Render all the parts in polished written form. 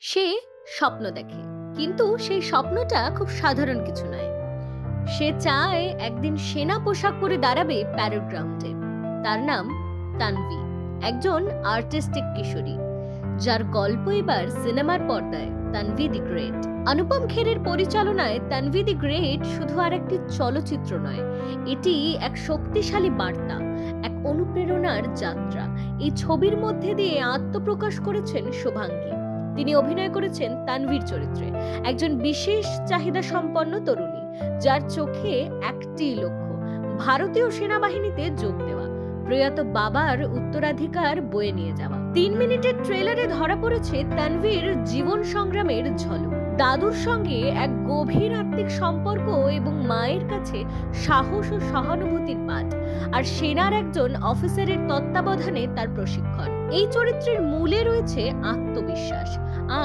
সে স্বপ্ন দেখে, কিন্তু সেই স্বপ্নটা খুব সাধারণ কিছু নয়। সে চায় একদিন সেনা পোশাক পরে দাঁড়াবে প্যারেড গ্রাউন্ডে। তার নাম তানভি, একজন আর্টিস্টিক কিশোরী, যার গল্প এবার সিনেমার পর্দায়। Tanvi the great. অনুপম খেরের পরিচালনায় তানভি দি গ্রেট শুধু আর একটি চলচ্চিত্র নয়, এটি এক শক্তিশালী বার্তা, এক অনুপ্রেরণার যাত্রা। এই ছবির মধ্যে দিয়ে আত্মপ্রকাশ করেছেন শুভাঙ্গী। তিনি অভিনয় করেছেন তানভীর চরিত্রে, একজন বিশেষ চাহিদা সম্পন্ন তরুণী, যার চোখে একটি লক্ষ্য, ভারতীয় সেনাবাহিনীতে যোগ দেওয়া, প্রয়াত বাবার উত্তরাধিকার বয়ে নিয়ে যাওয়া। 3 মিনিটের ট্রেলারে ধরা পড়েছে তানভীর জীবন সংগ্রামের ঝলক, দাদুর সঙ্গে এক গভীর আত্মিক সম্পর্ক এবং মায়ের কাছে সাহস ও সহানুভূতির পাঠ, আর সেনার একজন অফিসারের তত্ত্বাবধানে তার প্রশিক্ষণ। এই চরিত্রের মূলে রয়েছে আত্মবিশ্বাস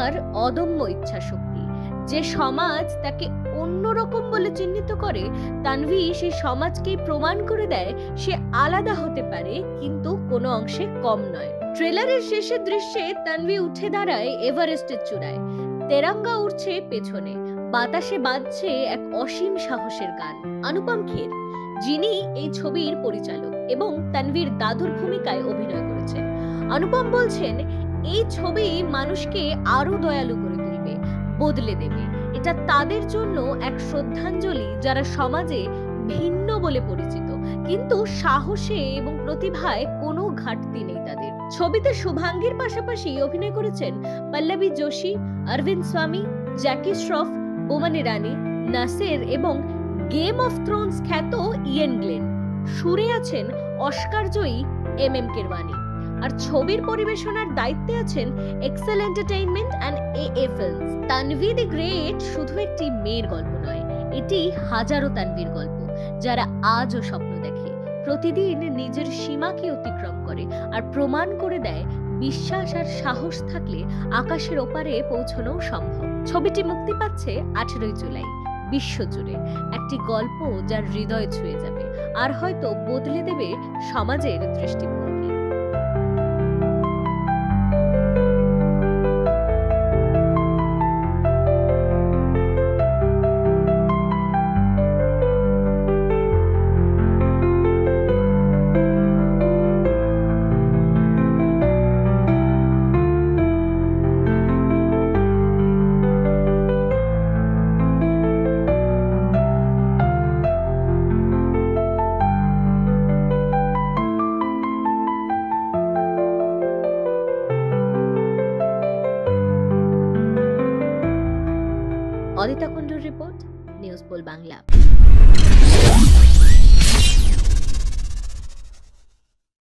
আর অদম্য ইচ্ছাশক্তি। যে সমাজ তাকে অন্যরকম বলে চিহ্নিত করে, তানভি সেই সমাজকেই প্রমাণ করে দেয় সে আলাদা হতে পারে, কিন্তু কোনো অংশে কম নয়। ট্রেলারের শেষের দৃশ্যে তানভি উঠে দাঁড়ায় এভারেস্টের চূড়ায়, তেরঙ্গা উড়ছে পেছনে, বাতাসে বাজছে এক অসীম সাহসের গান। অনুপম খের, যিনি এই ছবির পরিচালক এবং তানভীর দাদুর ভূমিকায় অভিনয় করেছেন, অনুপম বলছেন, এই ছবি মানুষকে আরো দয়ালু করে তুলবে, বদলে দেবে। এটা তাদের জন্য এক শ্রদ্ধাঞ্জলি যারা সমাজে ভিন্ন বলে পরিচিত, কিন্তু সাহসে এবং প্রতিভায় কোনো ঘাটতি নেই তাদের। ছবিতে শুভাঙ্গীর পাশাপাশি অভিনয় করেছেন পল্লবী যোশী, অরবিন্দ স্বামী, জ্যাকি শ্রফ, বোমান ইরানি, নাসের এবং গেম অফ থ্রোনস খ্যাত ইয়েন গ্লেন। সুরে আছেন অস্কার জয়ী এম কিরওয়ানি। আর ছবির পরিবেশনার দায়িত্বে আছেন Excel Entertainment and A Films. Tanvi the great শুধু একটি মেয়ের গল্প নয়, এটি হাজারো তানভীর গল্প, যারা আজও স্বপ্ন দেখে, প্রতিদিন নিজের সীমাকে অতিক্রম করে, আর প্রমাণ করে দেয় বিশ্বাস আর সাহস থাকলে আকাশের ওপারে পৌঁছানো সম্ভব। ছবিটি মুক্তি পাচ্ছে 18 জুলাই বিশ্বজুড়ে। একটি গল্প যার হৃদয় ছুঁয়ে যাবে আর হয়তো বদলে দেবে সমাজের দৃষ্টিভঙ্গি। Adita কুণ্ডুর report, news pole Bangla.